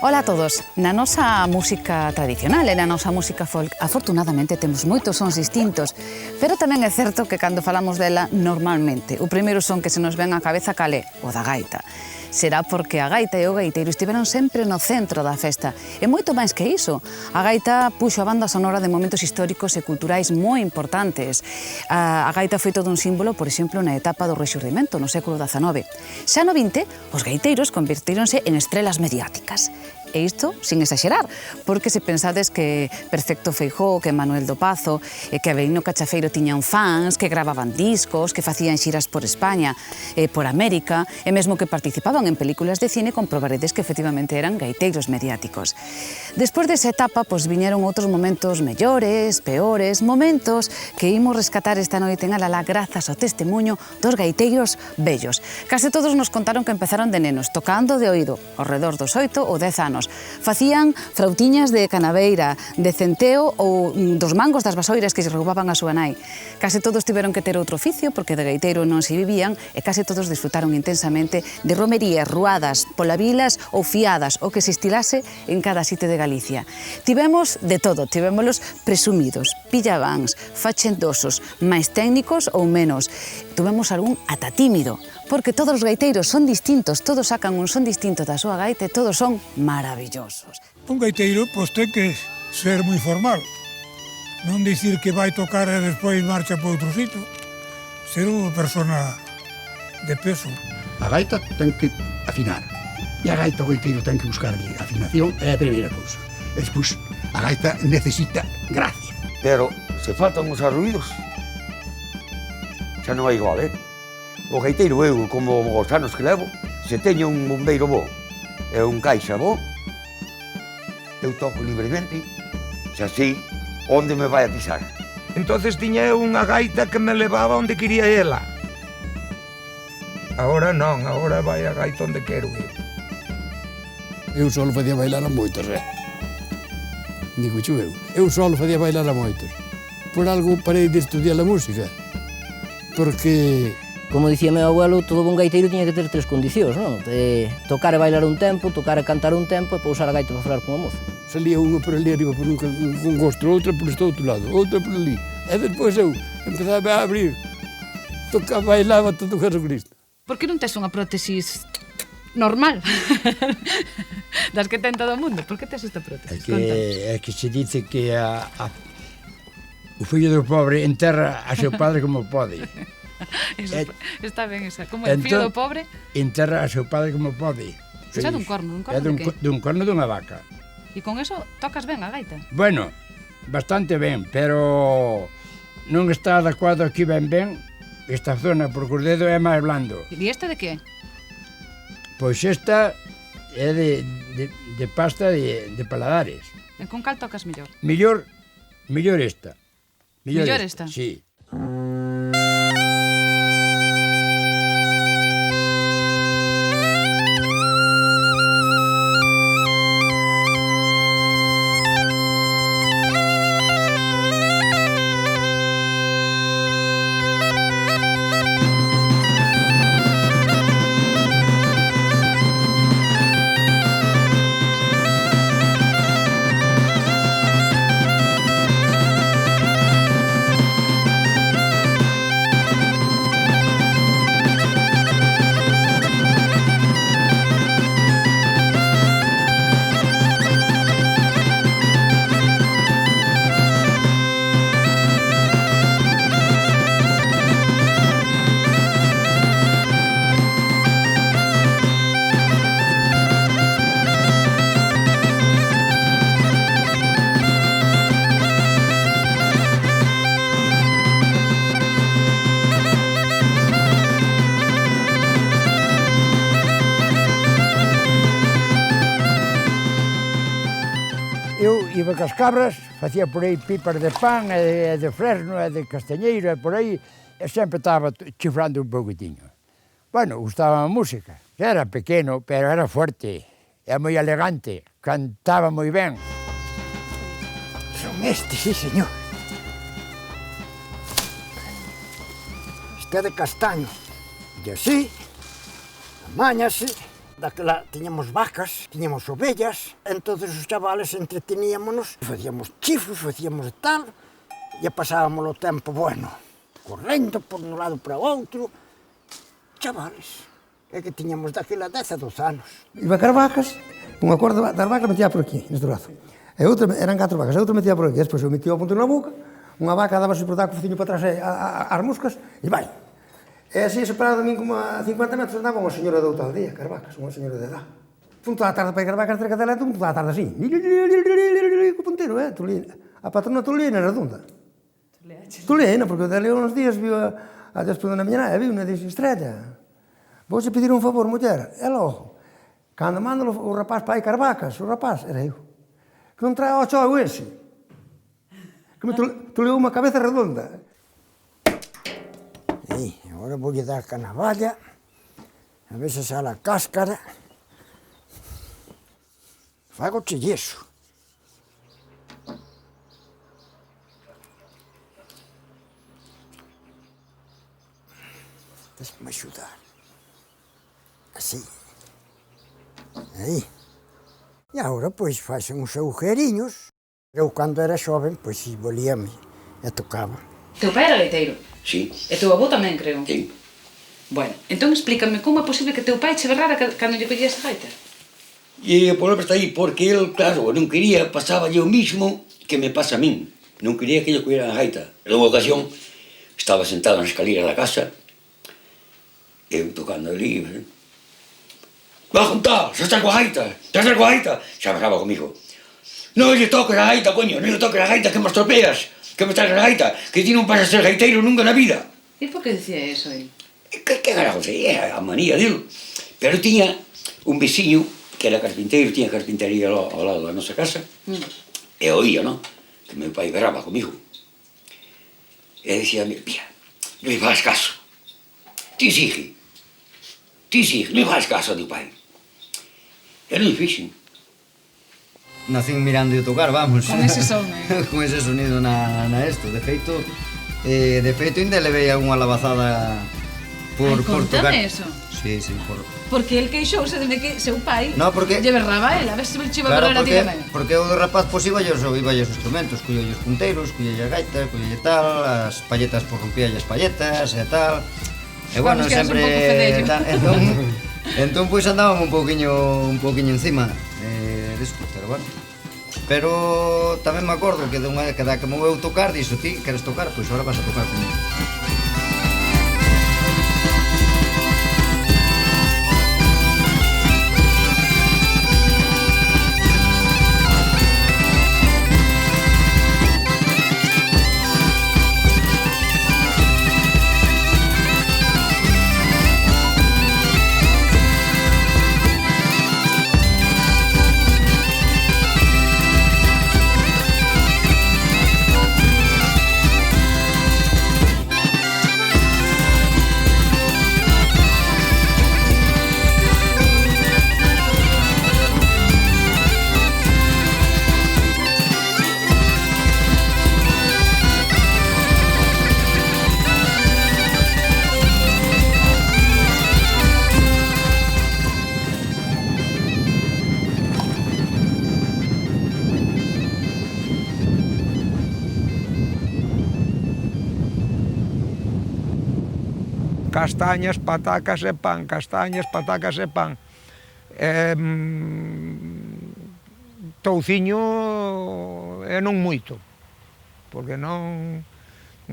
Ola a todos. Na nosa música tradicional e na nosa música folk, afortunadamente temos moitos sons distintos, pero tamén é certo que cando falamos dela, normalmente, o primeiro son que se nos ven á cabeza cal é o da gaita. Será porque a gaita e o gaiteiro estiveron sempre no centro da festa. E moito máis que iso. A gaita puxo a banda sonora de momentos históricos e culturais moi importantes. A gaita foi todo un símbolo, por exemplo, na etapa do Rexurdimento, no século XIX. Xa no XX, os gaiteiros convertíronse en estrelas mediáticas. E isto sin exagerar, porque se pensades que Perfecto Feijóo, que Manuel do Pazo, e que Avelino Cachafeiro tiñan fans, que gravaban discos, que facían xiras por España, por América, e mesmo que participaban en películas de cine, comprobaredes que efectivamente eran gaiteiros mediáticos. Despois desa etapa, pois viñeron outros momentos mellores, peores, momentos que imos rescatar esta noite en Alalá grazas ao testemunho dos gaiteiros vellos. Case todos nos contaron que empezaron de nenos, tocando de oído, ao redor dos 8 ou 10 anos. Facían frautiñas de canaveira, de centeo ou dos mangos das vasoiras que lle roubaban a súa nai. Case todos tiveron que ter outro oficio porque de gaiteiro non se vivían e case todos disfrutaron intensamente de romerías, ruadas, polavilas ou fiadas, o que se estilase en cada sitio de Galicia. Tivemos de todo, tivémolos presumidos, pillabáns, fachendosos, máis técnicos ou menos. Tuvemos algún ata tímido, porque todos os gaiteiros son distintos, todos sacan un son distinto da súa gaita e todos son maravillosos. Un gaiteiro, pois, ten que ser moi formal. Non dicir que vai tocar e despois marcha para outro sitio. Ser unha persona de peso. A gaita ten que afinar. E a gaita o gaiteiro ten que buscar afinación, é a primeira cousa. E despois, a gaita necesita gracia. Pero se faltan os arruídos, xa non é igual, O gaiteiro, eu, como os anos que levo, se teño un bombeiro bo e un caixa bo, eu toco libremente, xa sei onde me vai a pisar. Entonces tiña eu unha gaita que me levaba onde quería ela. Agora non, agora vai a gaita onde quero ir. Eu só facía bailar a moitos, Digo eu. Eu só facía bailar a moitos. Por algo parei de estudiar a música. Porque... Como dicía meu abuelo, todo bon gaiteiro tiña que ter tres condicións, non? Tocar e bailar un tempo, tocar e cantar un tempo e pousar a gaita para falar con a moza. Salía unha por ali arriba por un gosto, outra por este outro lado, outra por ali. E despois eu empezaba a abrir, tocaba, bailaba todo o Jesucristo. Por que non tes unha prótesis normal? Das que ten todo o mundo. Por que tes esta prótesis? É que se dice que o fillo do pobre enterra a seu padre como pode. Está ben esa. Como é o fillo do pobre? Enterra a seu padre como pode. Xa dun corno de que? Dun corno dunha vaca. E con eso tocas ben a gaita? Bueno, bastante ben, pero non está adecuado aquí ben esta zona, porque o dedo é máis blando. E esta de que? Pois esta é de pasta de paladares. E con cal tocas mellor? Mellor esta. Mellor esta? Sí. Iba cas cabras, facía por aí pipas de pan, e de fresno, e de castañeiro, e por aí, e sempre estaba chifrando un pouquitinho. Bueno, gustaba a música. Era pequeno, pero era fuerte, e moi elegante, cantaba moi ben. Son estes, sí, señor. Este é de castaño. E así, amáñase, Daquela tiñamos vacas, tiñamos ovellas, entonces os chavales entreteníamonos, facíamos chifos, facíamos tal, e pasábamos o tempo, bueno, correndo por un lado para outro, chavales, é que tiñamos daquela 10 a 12 anos. Iba car vacas, unha corda das vacas metía por aquí, neste brazo. E outra, eran 4 vacas, a outra metía por aquí, despois eu metía o punto na boca, unha vaca daba-se por dar co fociño para atrás as muscas, e vai. E así, separado de min como a 50 metros, andaba unha señora de outra aldea, Carvacas, unha señora de edad. Fun toda a tarde para ir Carvacas, cerca dela, fun toda a tarde así. Co punteiro, a patrona Tulina redonda. Tulina, porque dali uns días viu a despois da miña nai, viu, e dixo, Estrella, vouche pedir un favor, muller. E logo, cando mando o rapaz para aí Carvacas, o rapaz, era eu, que non trae o chou ese, que me tuleou unha cabeza redonda. E agora voulle dar a navalla, a ver se sale a cáscara. Fago chelleso. Deixa-me axudar. Así. Aí. E agora, pois, facen uns agujeriños. Eu, cando era xoven, pois, volíame e tocaba. Teu pai era gaiteiro? Sí. E teu avó tamén, creo? Sí. Bueno, entón explícame como é posible que teu pai che berrara cando lle pedías a gaita? E o problema está aí, porque el, claro, non quería, pasaba o mismo que me pasa a min. Non quería que yo cuidara a gaita. En unha ocasión, estaba sentado na escalera da casa, eu tocando ali, va a juntar, xa estás coa gaita, xa estás coa gaita. Xa pasaba comigo. Non lle toques a gaita, coño, non lle toques a gaita, que me estropeas. Que me estás a gaita, que ti non vas a ser gaiteiro nunca na vida. E por que dicía eso aí? Que carajo sei, é a manía dele. Pero tiña un veciño que era carpinteiro, tiña carpintería ao lado da nosa casa, e oía, non? Que meu pai berraba comigo. E dicía, mira, non lle faz caso. Ti sigue, non lle faz caso a teu pai. E non lle fixen. Nacín mirando e tocar, vamos. Con ese son, Con ese sonido na esto. De feito, ainda levei unha labazada por tocar. Contame eso. Sí, por... Porque el queixouse de que seu pai lle berraba a él, a ver se che iba a berrar a ti tamén. Porque eu de rapaz, pois, iba os instrumentos, collía os punteiros, collía a gaita, collía tal, as palletas, por rompía as palletas e tal. E bueno, sempre... Entón, pois, andábamos un poquinho encima disso, pero bueno. Pero tamén me acordo que da que me vou tocar, dixo, ti queres tocar? Pois agora vas a tocar comigo. Castañas, patacas e pan, castañas, patacas e pan. Touciño e non moito, porque non...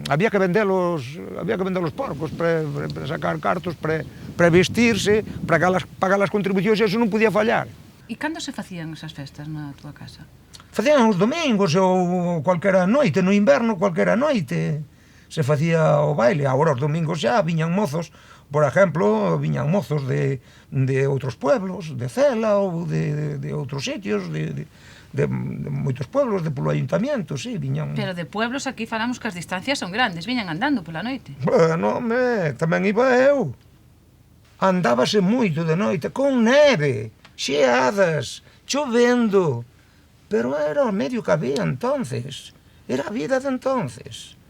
Había que vender os porcos para sacar cartos, para vestirse, para pagar as contribucións, e eso non podía fallar. E cando se facían esas festas na túa casa? Facían os domingos ou cualquera noite, no inverno cualquera noite se facía o baile. Agora os domingos xa viñan mozos, por exemplo, viñan mozos de outros pueblos, de Cela ou de outros sitios, de moitos pueblos, polo ayuntamiento, sí, viñan... Pero de pueblos aquí falamos que as distancias son grandes, viñan andando pola noite. Bueno, tamén iba eu. Andábase moito de noite, con neve, xeadas, chovendo, pero era o medio que había entonces, era a vida de entonces.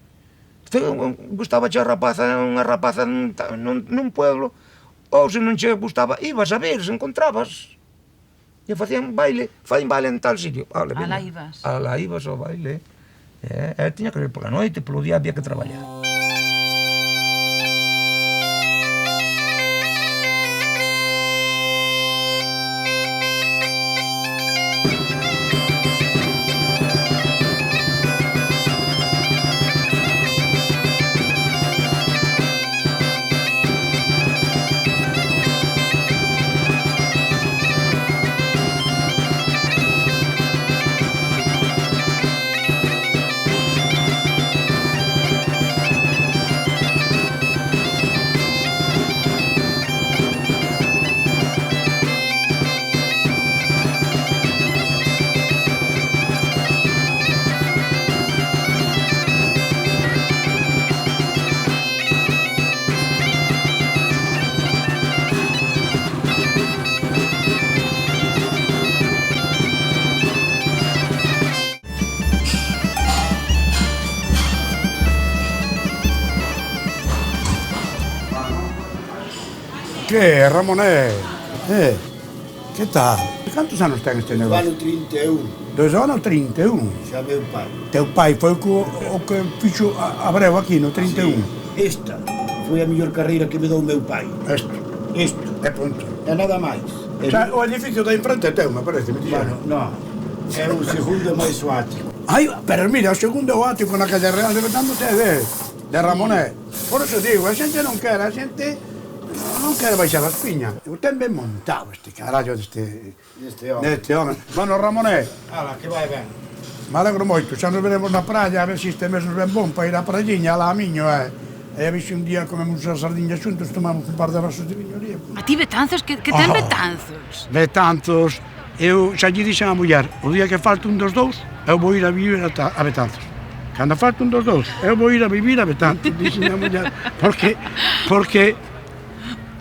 Gustaba unha rapaza nun pueblo, Ou se non che gustaba, ibas a ver, se encontrabas. E facían baile en tal sitio. Vale, Alá ibas. Alá ibas ao baile. Tiña que ver pola noite, polo día había que traballar. Que, Ramoné? Que tal? Cantos anos ten este negocio? Ano 31. Dos anos 31. Xa meu pai. Teu pai foi o que fixo a Breu aquí no 31. Sí. Esta foi a mellor carreira que me dou meu pai. Isto. É punto. E nada máis. O sea, o edificio da enfrente é teu, me parece. Bueno, non. É o segundo máis o ático. Ai, pero mira, o segundo o ático na calle Real de Betando de Ramoné. Por eso digo, a xente non quere, a xente non quere baixar as piñas. O ten ben montado este carallo deste home. Bueno, Ramoné. Ala, que vai ben. Me alegro moito, xa nos veremos na praia, a ver se este mes nos ven bon para ir á praiña, alá a miño, E a ver se un día comemos as sardiñas xuntos, tomamos un par de vasos de viñoría. A ti Betanzos, que ten Betanzos? Betanzos, eu xa lle dixen a muller, o día que falte un dos dous, eu vou ir a vivir a Betanzos. Cando falte un dos dous, eu vou ir a vivir a Betanzos, dixen a muller, porque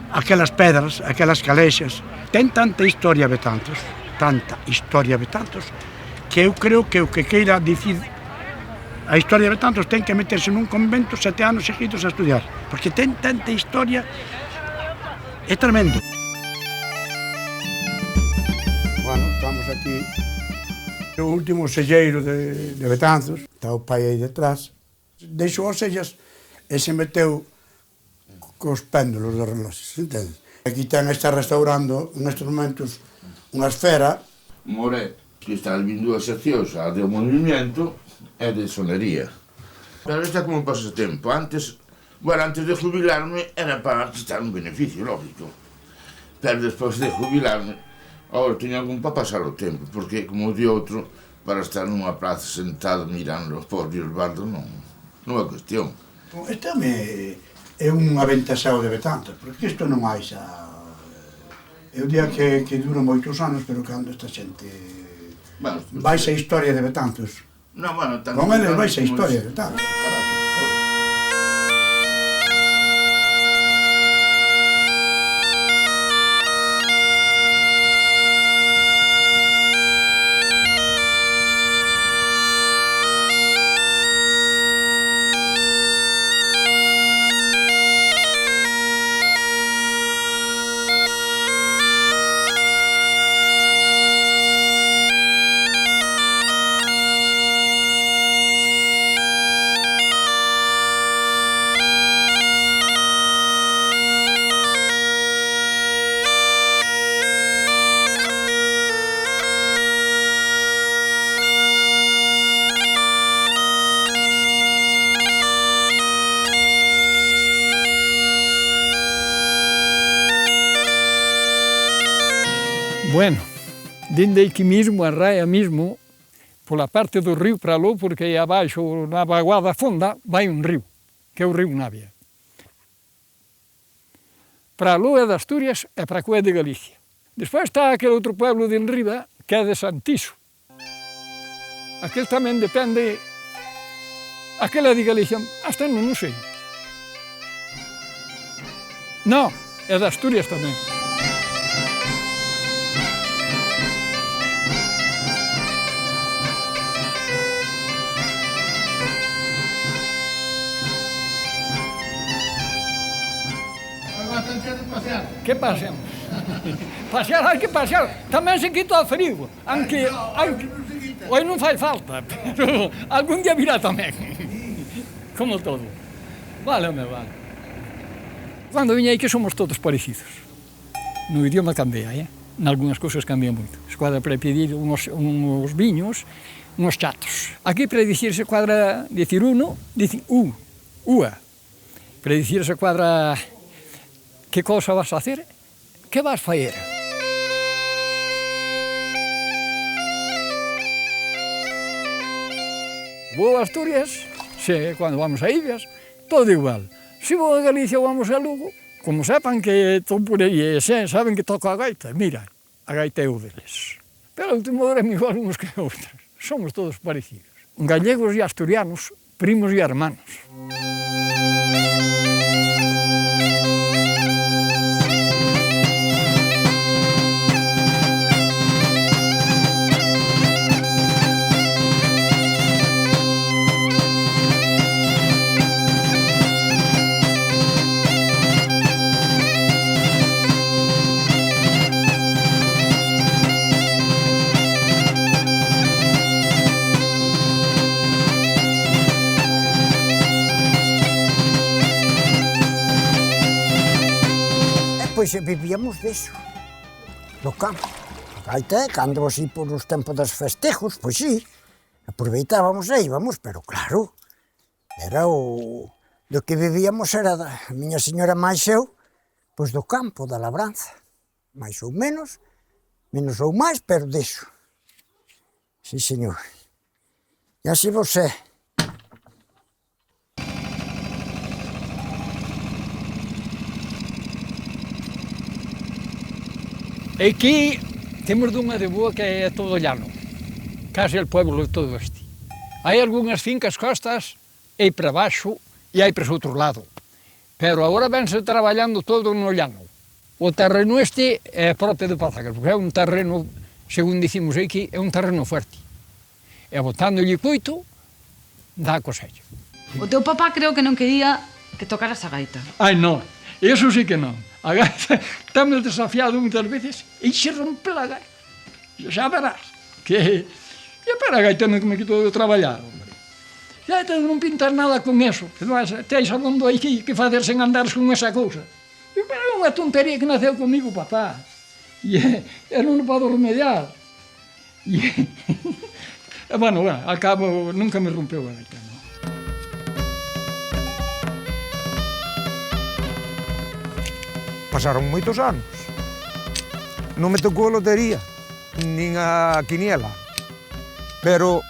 aquelas pedras, aquelas calexas, ten tanta historia Betanzos, que eu creo que o que queira dicir a historia de Betanzos ten que meterse nun convento 7 anos seguidos a estudiar, porque ten tanta historia, é tremendo. Bueno, estamos aquí, o último selleiro de Betanzos, está o pai aí detrás, deixou as sellas e se meteu cos péndulos dos reloxes, entendes? Aquí está restaurando nestes momentos unha esfera. More, que está vindo a seccións a de movimento e de sonería. Pero está como un pasatempo. Antes de jubilarme era para quitar un beneficio, lógico. Pero despois de jubilarme, agora teño algún para pasar o tempo, porque como di outro, para estar nunha praza sentado mirando os pódios bardos non é cuestión. Este é un aventaseo de Betanzos, porque isto non hai xa... É o día que dura moitos anos, pero cando esta xente... Vais a historia de Betanzos. Con eles vais a historia de Betanzos. Bueno, dende aquí mismo, a raia mismo, pola parte do río para aló, porque aí abaixo, na vaguada fonda, vai un río, que é o río Navia. Para aló é de Asturias e para cá é de Galicia. Despois está aquele outro pueblo de enriba, que é de Santiso. Aquel tamén depende... Aquela de Galicia, hasta non sei. Non, é de Asturias tamén. que pasemos. Pasear hai que pasear. Tamén se quita o frío. Aunque hoy non fai falta, pero algún día virá tamén. Como todo. Vale, vale. Cando viña aí que somos todos parecidos. No idioma cambia, Nalgúnas cousas cambia moito. Se cuadra para pedir uns viños, uns chatos. Aquí para dicir se cuadra dicir uno, dicir ua. Para dicir se cuadra que cosa vas a hacer, que vas faer. Vou a Asturias, cando vamos a Ibias, todo igual. Se vou a Galicia ou vamos a Lugo, como sepan que estou por aí e saben que toco a gaita, mira, a gaita é o deles. Pero o último é igual uns que outros. Somos todos parecidos. Gallegos e asturianos, primos e hermanos. Pois vivíamos deso, no campo. A gaita, cando así por os tempos dos festejos, pois sí, aproveitábamos e íbamos, pero claro, era do que vivíamos era a miña señora máis eu, pois do campo, da labranza, máis ou menos ou máis, pero deso. Sí, señor. E así vos é. Aquí temos dunha de boa que é todo llano, case o pueblo todo este. Hai algunhas fincas costas, e para baixo, e hai para outro lado. Pero agora vense traballando todo no llano. O terreno este é propio de Pazagas, porque é un terreno, según dicimos aquí, é un terreno fuerte. E botándolle coito, dá a cosecha. O teu papá creo que non quería que tocaras a gaita. Ai, non, eso sí que non. A gaita, estamos desafiados muitas veces e se rompe a gaita. Xa verás que... E para a gaita non me quito de traballar, hombre. Xa non pintas nada con eso. Teis abondo aí que facer sen andares con esa cousa. Pero é unha tontería que naceu comigo, papá. E non podo remediar. E bueno, ao cabo, nunca me rompeu a gaita, non? Pasaron moitos anos. Non me tocou a lotería, nin a quiniela. Pero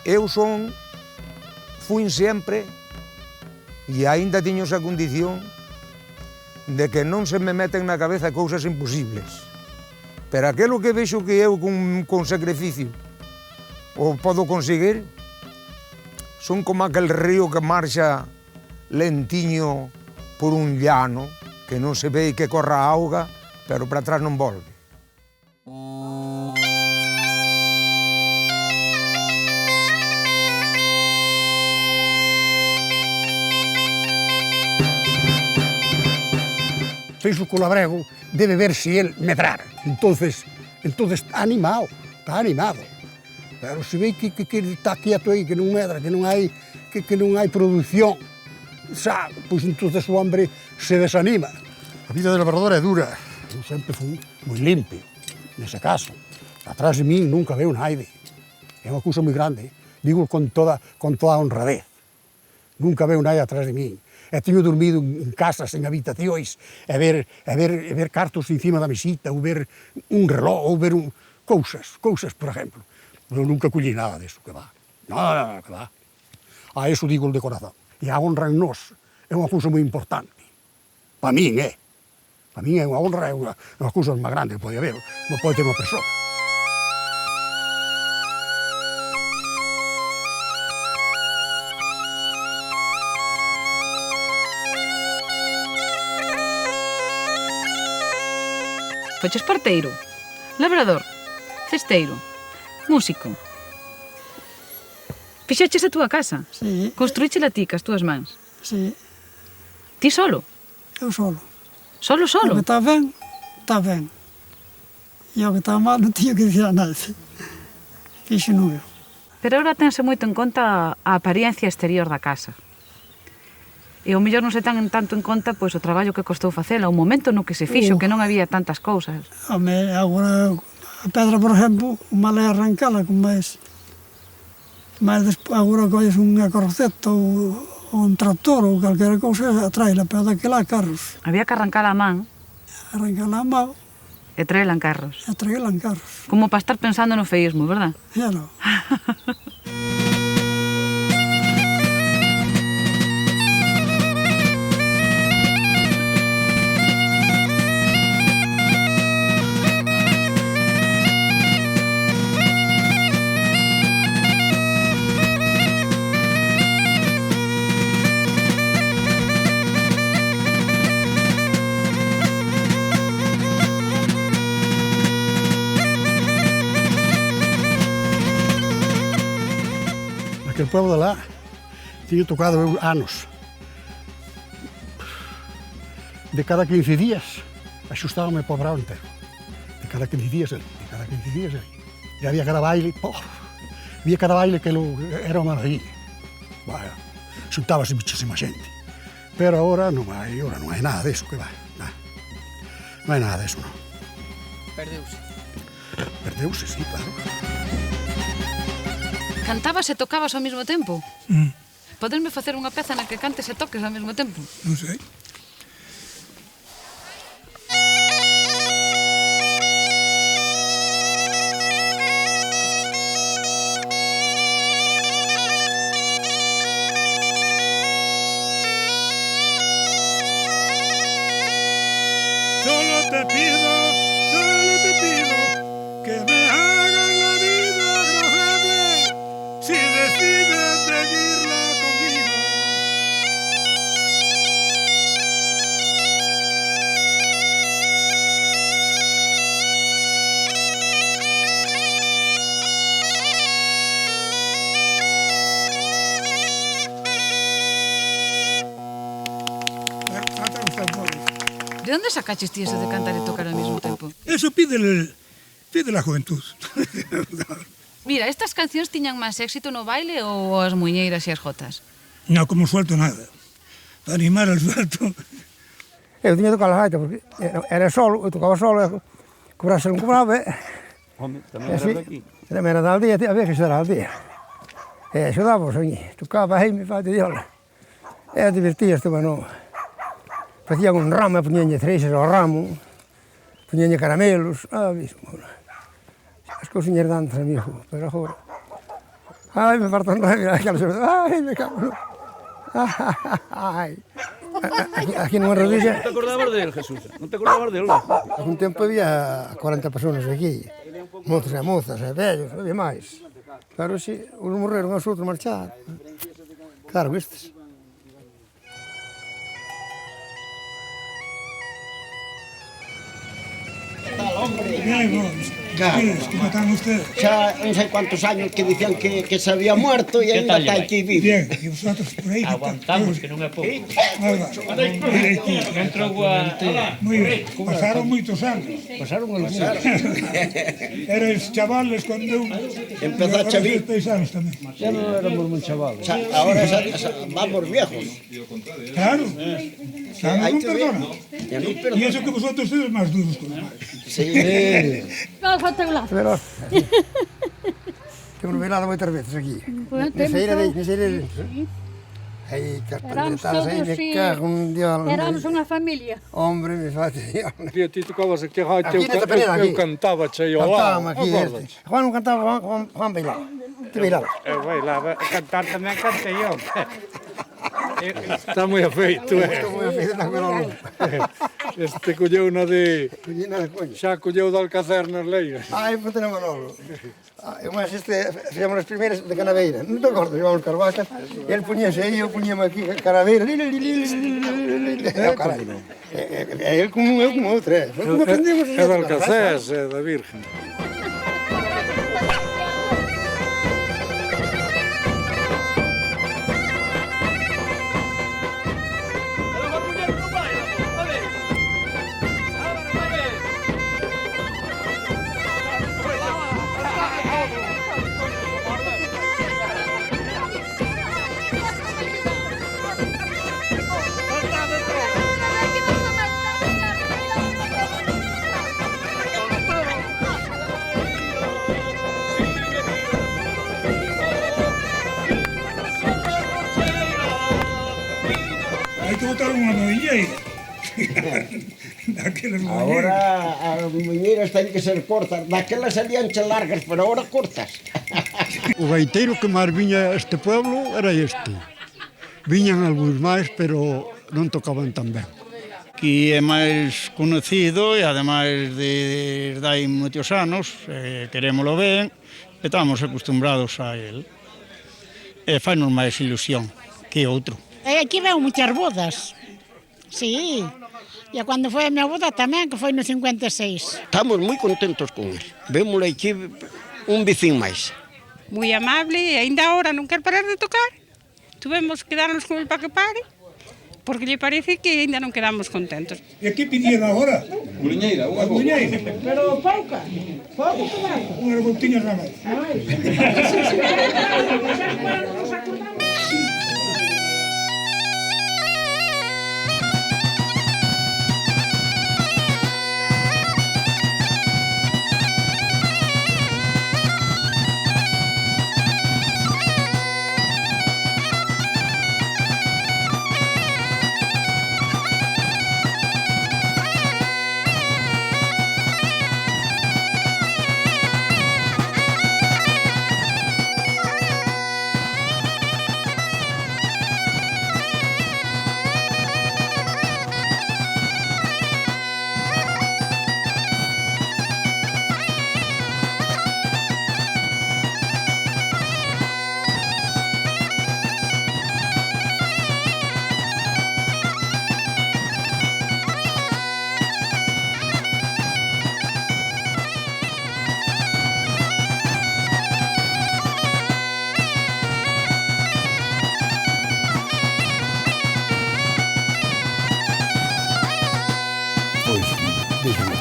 eu fuin sempre, e aínda tiño esa condición, de que non se me meten na cabeza cousas imposibles. Pero aquilo que vexo que eu con sacrificio o podo conseguir, son como aquel río que marcha lentiño por un llano, que non se ve que corra a auga, pero para atrás non volve. Feixo co labrego debe verse el medrar. Entonces está animado. Pero se ve que está quieto aí, que non medra, que non hai produción, pois entonces o hombre se desanima. A vida de labrador é dura. Eu sempre fui moi limpio, nese caso. Atrás de min nunca veu naide. É unha cousa moi grande, digo con toda a honradez. Nunca veu naide atrás de min. E teño dormido en casas, en habitacións, e ver cartos encima da mesita, ou ver un reloj, ou ver cousas, por exemplo. Pero nunca collí nada deso, que va. Nada, que va. A eso digo de corazón. E a honra en nós é unha cousa moi importante. Para min é. Para min é unha honra, é unha cousa máis grande que pode haber, non pode ter unha persoa. Foches parteiro, labrador, cesteiro, músico. Fixeches a túa casa? Sí. Construíchela ti, cas túas mans? Sí. Ti solo? Eu solo. Solo? O que está ben, está ben. E o que está mal non tiño que dicir a nadie. Fixo non eu. Pero agora tense moito en conta a apariencia exterior da casa. E ao mellor non se ten tanto en conta pois, o traballo que costou facela, o momento no que se fixo, que non había tantas cousas. Home, agora a pedra, por exemplo, o mal é arrancala con máis... Mas agora colles unha corroceta ou un tractor ou calquera cousa atraela, pero daquela carros. Había que arrancala a man. Arrancala a man. E traela en carros. E traela en carros. Como para estar pensando no feísmo, verdad? Ya non. Aquel pueblo de lá tiño tocado eu anos. De cada 15 días axustábame para o brao entero. De cada 15 días ali, de cada 15 días ali. E había cada baile, había cada baile que era unha maravilla. Vaya, xuntábase muchísima xente. Pero agora non hai nada deso, que vai, nada. Non hai nada deso, non. Perdeuse. Perdeuse, sí, claro. Cantabas e tocabas ao mesmo tempo? Poderme facer unha peza na que cantes e toques ao mesmo tempo? Non sei. Solo te pido que me hagas la vida agradable si decides pedirla conmigo. De onde sacaches ti eso de cantar e tocar ao mesmo tempo? Eso pide la juventud. Mira, estas cancións tiñan máis éxito no baile ou as muiñeiras e as jotas? No, como suelto nada. Para animar al suelto. Eu tiña tocado a gaita porque era solo, eu tocaba solo, cobrase non cobraba, Home, tamén era daqui. Tamén era da aldea, había que ser da aldea. E axudamos, tocaba aí, me fate diola. E divertías, mas non. Facían un ramo, poñenlle cereixas ao ramo, poñenlle caramelos, mismo. As cousiñas danzas, amigo, pero agora... Ai, me fartan rabia, ai, me cago, ai. Aquí nunha rodilla... Non te acordabas del, Jesús? Non te acordabas del? Un tempo había 40 personas aquí, mozos e mozas, e vellos, había máis. Claro, si, uns morreron, os outros marcharon. Claro, vistes. ¿Cómo están ustedes? Xa non sei cuántos años que dicían que se había muerto e ainda está aquí vivo. Bien, e vosotros por aí... Aguantamos, que non é pouco. Entrou moi ben, pasaron moitos anos. Pasaron algúns. Eres chavales cando eu... Empezou a chavir. Paisanos tamén. Ya non éramos moi chavales. Ahora vamos viejos. Claro. Claro, non perdona. E E eso que vosotros sois máis duros que os máis. Sí. Veloz. Temos velado moitas veces aquí. Neseira de... Aí, que as panderetadas aí, me cago un diablo. Éramos unha familia. Hombre, me fate diablo. Ti tocabas aquí a gaita, eu cantaba che ao lado. Cantábamos aquí, Juan non cantaba, Juan bailaba. Ti bailaba? Eu bailaba, cantar tamén cantei eu. Está moi afeito, Está moi afeito, está con Este colleu na de... Collina de coño. Xa colleu de Alcacer nas leiras. Ai, ponte na Manolo. Mas fizemos as primeiras de Canaveira. Non te acordas, llevamos carvacas. E ele poñese aí, eu poñeme aquí Canaveira. E ele como eu, como outra. É de Alcacer, é da Virgen. unha moiñeira. Agora as moiñeiras teñen que ser cortas. Daquelas salíanche largas, pero agora cortas. O gaiteiro que máis viña a este pueblo era este. Viñan algúns máis, pero non tocaban tan ben. Que é máis conocido e ademais de hai moitos anos, querémolo ben, e estamos acostumbrados a él. E fainos máis ilusión que outro. Aquí veo muchas bodas, sí. E cando foi a minha boda tamén, que foi no 56. Estamos moi contentos con él. Vemos aquí un vecín máis. Moi amable e ainda ahora non quer parar de tocar. Tuvemos que darnos con el para que pare, porque lle parece que ainda non quedamos contentos. E que pedían agora? Muliñeira, unha muliñeira. Pero pouca, Unhas gotiñas na máis.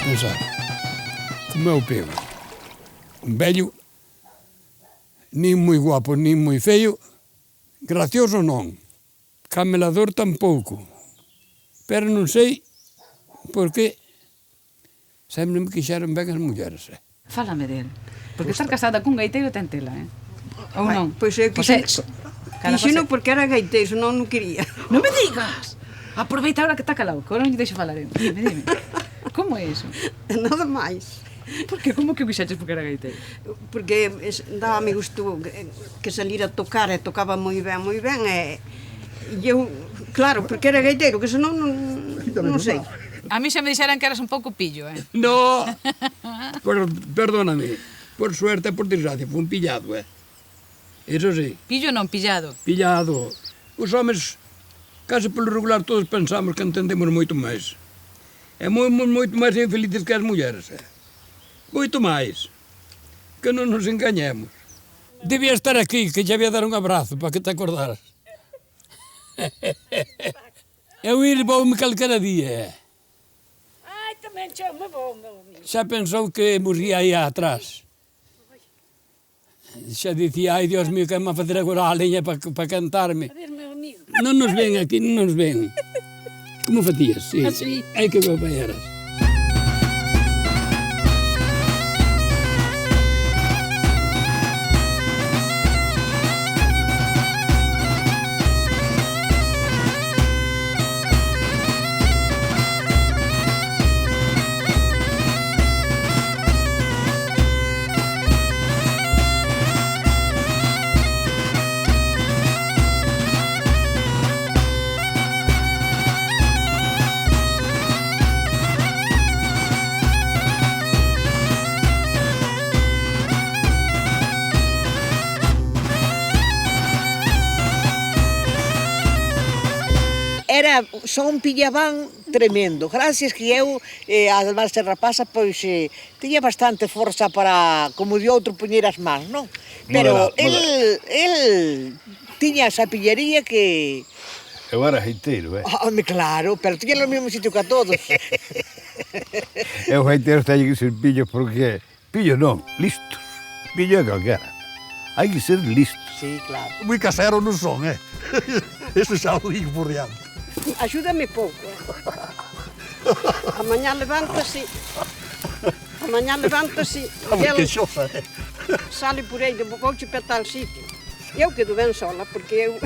Pensar, como é o Pego, un vello, nin moi guapo, nin moi feio, gracioso non, camelador tampouco, pero non sei por que sempre me quixeron ben as mulleres. Fálame del, porque estar casada cun gaiteiro ten tela, ou non? Pois é que quixeno porque era gaiteiro, non quería. Non me digas! Aproveita agora que está calado, que agora non lle deixo falar. Dime. Como é iso? Nada máis. Por que? Como que o quixeches porque era gaiteiro? Porque daba-me gusto que salir a tocar e tocaba moi ben e eu, claro, porque era gaiteiro, que senón non sei. A mí xa me dixeran que eras un pouco pillo, No, perdóname, por suerte e por desgracia, foi un pillado, Eso sí. Pillo non, pillado. Pillado. Os homes, case polo regular, todos pensamos que entendemos moito máis. E moito máis infelices que as mulleres, Moito máis. Que non nos engañemos. Debía estar aquí, que xa había dar un abrazo, para que te acordaras. Eu ir voume calquera día, Ai, tamén chamo vou, meu amigo. Xa pensou que morría aí atrás. Xa dicía, ai, Dios mío, que me a facer agora a leña para cantarme. A ver, meu amigo. Non nos ven aquí, non nos ven. Como facías? Sí. Así. Ai, que compañeras. Era só un pillabán tremendo. Gracias que eu, además de rapaza, pois tiña bastante forza para, como de outro, poñer as mans, non? Pero el tiña esa pillería que... Eu era gaiteiro, Home, claro, pero tiña no mesmo sitio que a todos. Eu gaiteiro teño que ser pillo porque... Pillo non, listo. Pillo é calquera. Hai que ser listo. Sí, claro. Moi casero non son, Eso xa o digo por diante. Axúdame pouco. A mañá levántase e el sale por aí, vouche para tal sitio. Eu quedo ben sola, porque eu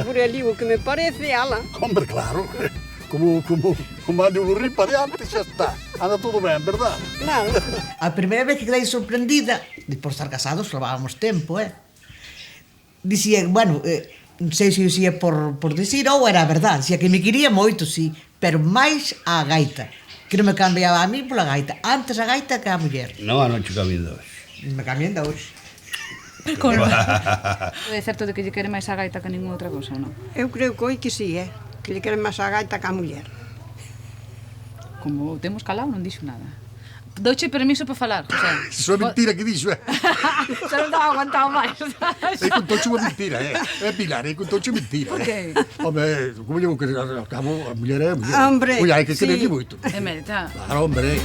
Por ali o que me parece, ala. Hombre, claro. Como ande o burrín para diante, xa está. Anda todo ben, verdad? Claro. A primeira vez que quedei sorprendida, de por estar casados, levábamos tempo, dicía, bueno, non sei se dicía por dicir ou era a verdade, dicía que me quería moito, sí, pero máis a gaita, que non me cambiaba a mí pola gaita, antes a gaita que a muller. Non, non che cambien de hoxe. Me cambian de hoxe. É certo de que lle quere máis a gaita que ninguna outra cosa, non? Eu creo que oi que sí, que lle queren máis a gaita que a muller. Como temos calado, non dixo nada. Douche permiso para falar, José. Iso é mentira que dixo, Xa non estaba aguantado máis. É contoche unha mentira, é Pilar, é contoche mentira. Por que? Home, como llevo que ao cabo, a muller é a muller. Hombre, Oye, hai que sí. quererlle moito. É merita. Claro, hombre.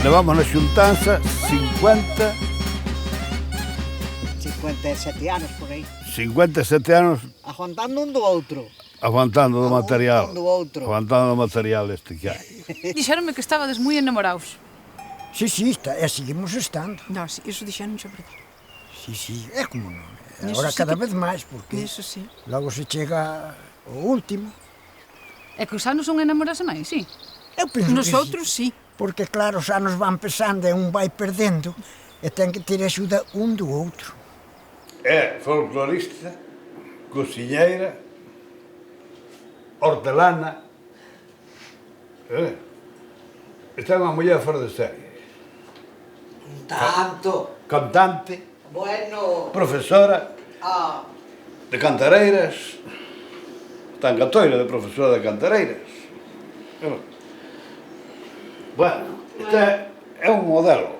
Levamos na xuntanza 57 anos por aí. 57 anos Aguantando un do outro. aguantando do material. do outro. Aguantando o material este que hai. Dixeronme que estabades moi enamorados. Sí, seguimos estando. No, iso dixeron sobre ti. Sí, é como non. Niso Agora sí cada que- vez máis, porque Niso sí. logo se chega o último. É que os anos son enamorarse máis, sí? Eu penso Nosotros sí. Porque claro, os anos van pesando e un vai perdendo e ten que ter axuda un do outro. É folclorista, cociñeira, hortelana. Esta é unha muller fora de serie. Tanto. Cantante, Bueno. profesora Ah. de cantareiras. Está en Catoira de profesora de cantareiras. Bueno, este é un modelo.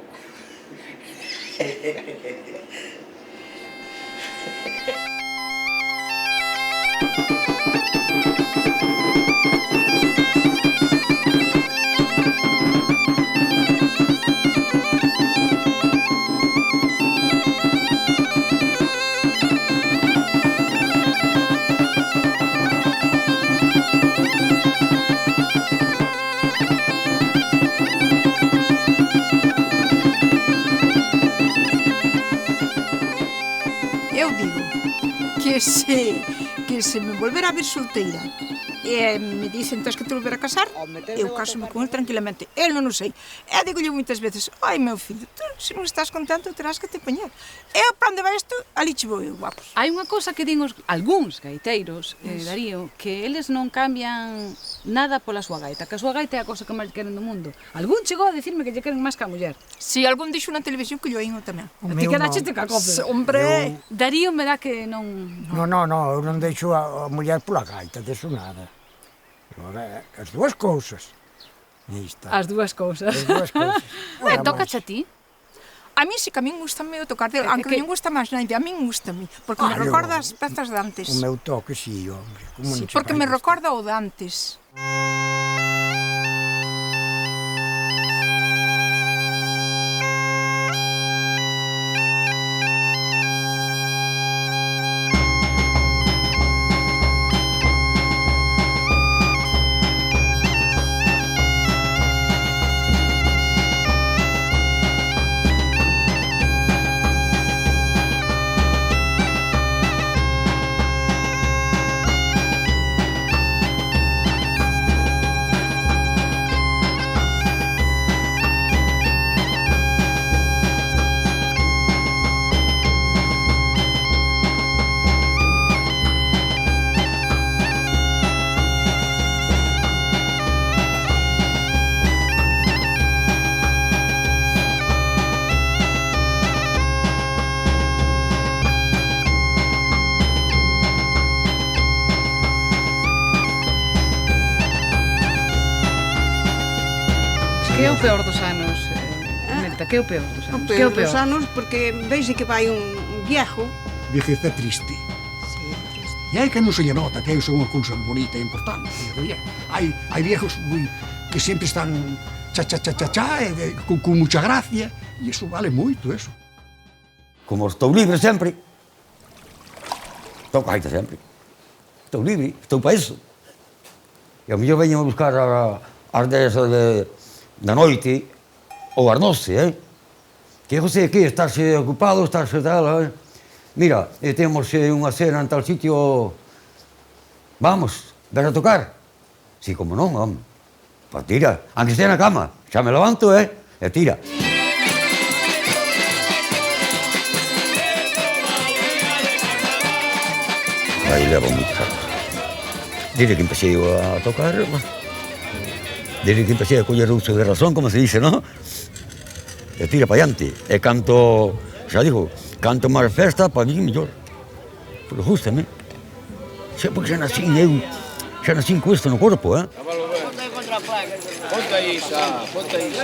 Eu digo que se me volver a ver solteira e me dicen tens que te volver a casar, eu caso-me con ele tranquilamente. El non o sei. E digo-lhe moitas veces, ai meu filho, tú se non estás contento terás que te poñer. E para onde vai isto, ali che vou eu, guapos. Hai unha cousa que din algúns gaiteiros, Darío, que eles non cambian nada pola súa gaita, que a súa gaita é a cousa que máis queren do mundo. Algún chegou a dicirme que lle queren máis que a muller. Si, algún dixo na televisión que yo oín tamén. A ti quedaste ca copa. Hombre, Darío me dá que non... Non, eu non deixo a muller pola gaita, deso nada. Agora, as dúas cousas. Aí está. As dúas cousas. As dúas cousas. E tócache a ti? a mí sí que a min gustame o tocar dele, aunque non gusta máis naide, a min gustame, porque me recorda as pezas de antes. O meu toque, sí, hombre. Como Sí, non che porque vai me gustar? recorda o de antes. Que é o peor dos anos, Mirta? Que é o peor dos anos? O peor dos anos porque vexe que vai un viejo. Vejez é triste. E hai que non se lle nota que é unha cousa bonita e importante. Hai viejos que sempre están con mucha gracia, e iso vale moito, eso. Como estou libre sempre, toco gaita sempre. Estou libre, estou para iso. E ao mellor veñen a buscar as 10 da noite, ou as 12, que eu sei que estarse ocupado, estarse tal, Mira, temos unha cena en tal sitio, vamos, ves a tocar? Si, como non, home. Pois tira, aunque estea na cama, xa me levanto, e tira. Aí levo moitos anos. Desde que empecé a tocar, desde que empecé a coller uso de razón, como se dice, non? E tira para adiante. E canto, xa digo, canto máis festa, para mí mellor. Porque gústame. Porque xa nací con isto no corpo, Ponte aí, xa, ponte aí.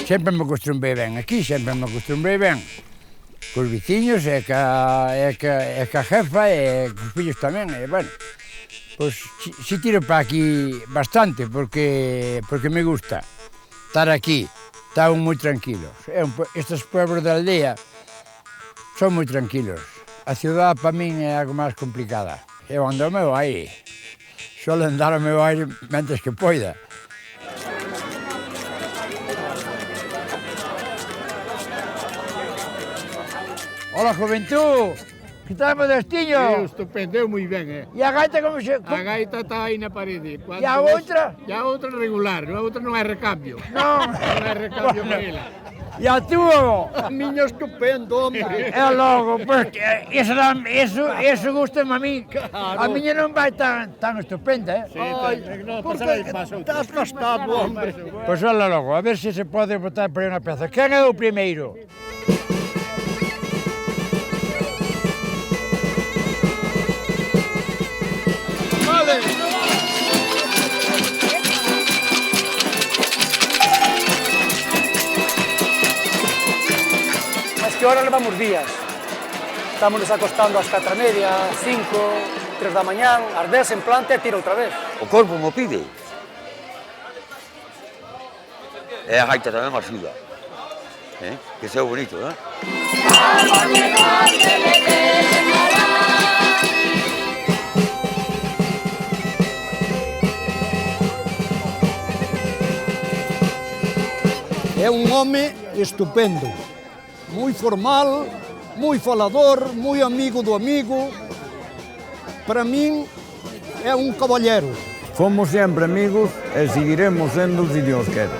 Sempre me acostumbrei ben aquí, sempre me acostumbrei ben. Cos veciños e ca jefa e cos fillos tamén, e bueno. Pois si tiro para aquí bastante, porque me gusta estar aquí, estamos moi tranquilos. Estes pueblos da aldea son moi tranquilos. A ciudad para min é algo máis complicada. Eu ando ao meu aire, solo andar ao meu aire mentres que poida. Hola, juventud! Que tal, Modestinho? Estupendo, moi ben, E a gaita como se... A gaita está aí na parede. E a outra? E a outra regular, a outra non hai recambio. Non. Non hai recambio para ela. E a túa? A miña estupendo, hombre. É logo, pois, eso gusta-me a mí. A miña non vai tan estupenda, Ai, porque estás gastado, hombre. Pois olha logo, a ver se pode botar por aí unha peza. Quen é o primeiro? Mas que hora levamos días. Estamos nos acostando ás 4:30, 5, 3 da mañán, ás 10 en planta e tira outra vez. O corpo mo pide. E a gaita tamén me axuda. Que sea bonito, É un home estupendo, moi formal, moi falador, moi amigo do amigo. Para min é un caballero. Fomos sempre amigos e seguiremos sendo se Dios quere.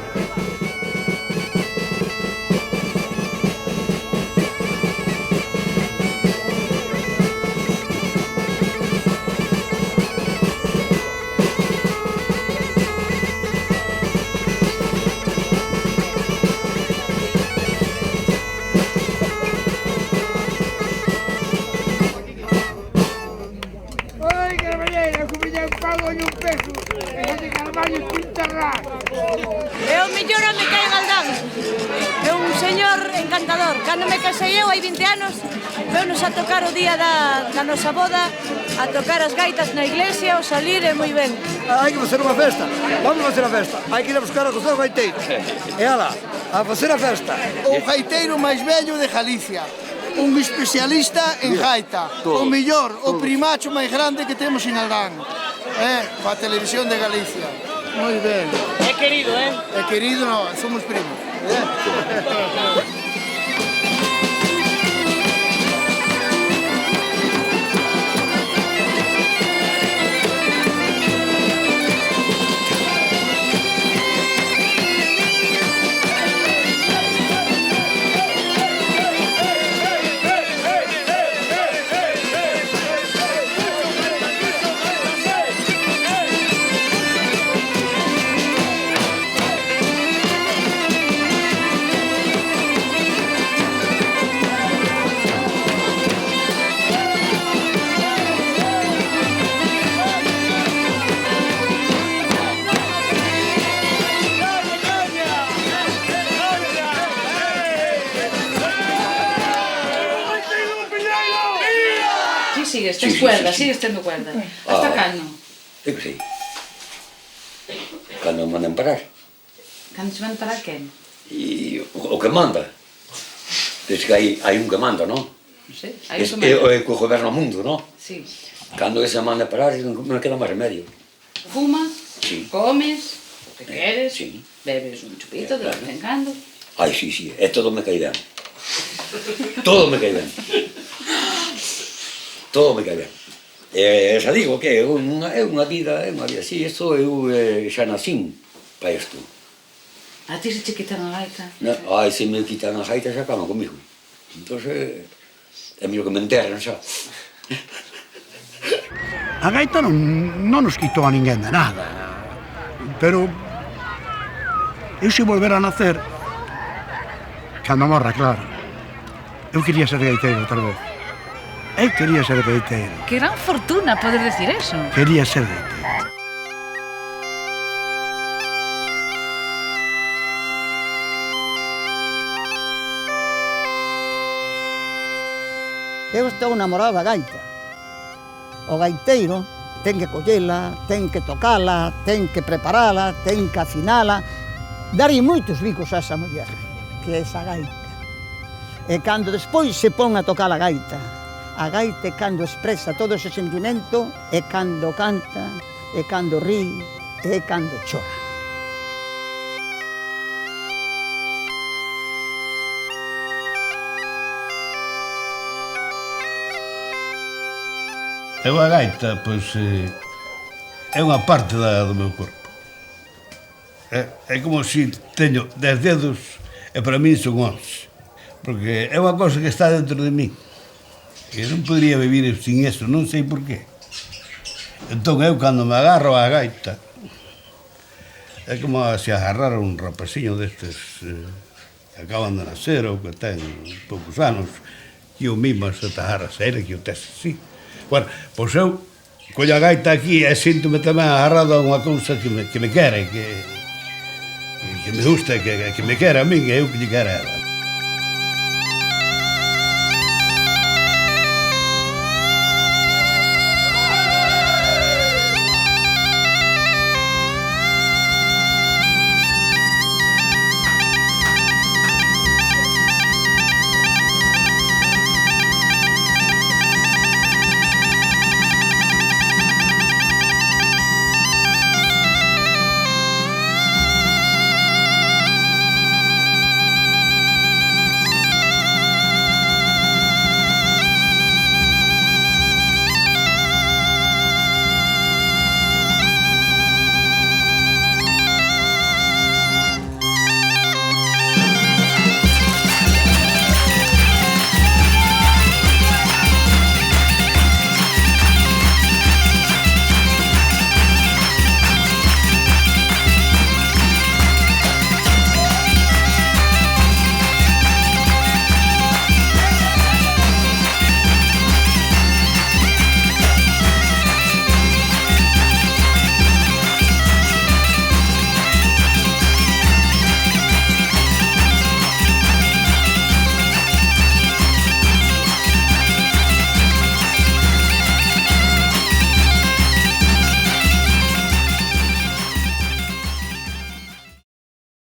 É o mellor home que hai en Aldán. É un señor encantador. Cando me casei eu hai 20 anos, veunos a tocar o día da nosa boda, a tocar as gaitas na iglesia, o salir é moi ben. Hai que facer unha festa. Vamos facer a festa. Hai que ir a buscar a cocer o gaiteiro. E ala, a facer a festa. O gaiteiro máis vello de Galicia. Un especialista en gaita. O mellor, o primacho máis grande que temos en Aldán. Para a televisión de Galicia. Moi ben. É querido, É querido, non, somos primos. tes cuerda, sigues tendo cuerda. Hasta cando? Eu que sei. Cando me mandan parar. Cando se van parar quen? E o que manda. Diz que hai un que manda, non? Non sei, hai un que manda. É o que goberna o mundo, non? Sí. Cando ese manda parar, non queda máis remedio. Fumas, comes, o que queres, Sí. bebes un chupito de vez en cando. Ai, sí, e todo me cae ben. Todo me cae ben. Todo me cae ben. Xa digo que é unha vida así, isto eu xa nacín para isto. A ti se che quitan a gaita? Ai, se me quitan a gaita xa acaban comigo. Entón, é mellor que me enterren xa. A gaita non nos quitou a ninguén de nada, pero eu se volver a nacer, cando morra, claro, eu quería ser gaiteiro outra vez. Eu quería ser gaiteiro. Que gran fortuna poder decir eso. Quería ser gaiteiro. Eu estou namorado da gaita. O gaiteiro ten que collela, ten que tocala, ten que preparala, ten que afinala, darlle moitos bicos a esa muller, que é esa gaita. E cando despois se pon a tocar a gaita é cando expresa todo ese sentimento, é cando canta, é cando rí, é cando chora. Eu a gaita, pois, é unha parte do meu corpo. É como se teño 10 dedos e para min son 11. Porque é unha cosa que está dentro de mí. Que non podría vivir sin eso, non sei por qué. Entón eu, cando me agarro á gaita, é como se agarrar un rapaciño destes que acaban de nacer ou que ten poucos anos, que eu mismo se te agarras a ele, que o tes así. Bueno, pois eu collo a gaita aquí e síntome tamén agarrado a unha cousa que me quere, que me gusta, que me quere a min e eu que lle quere a ela.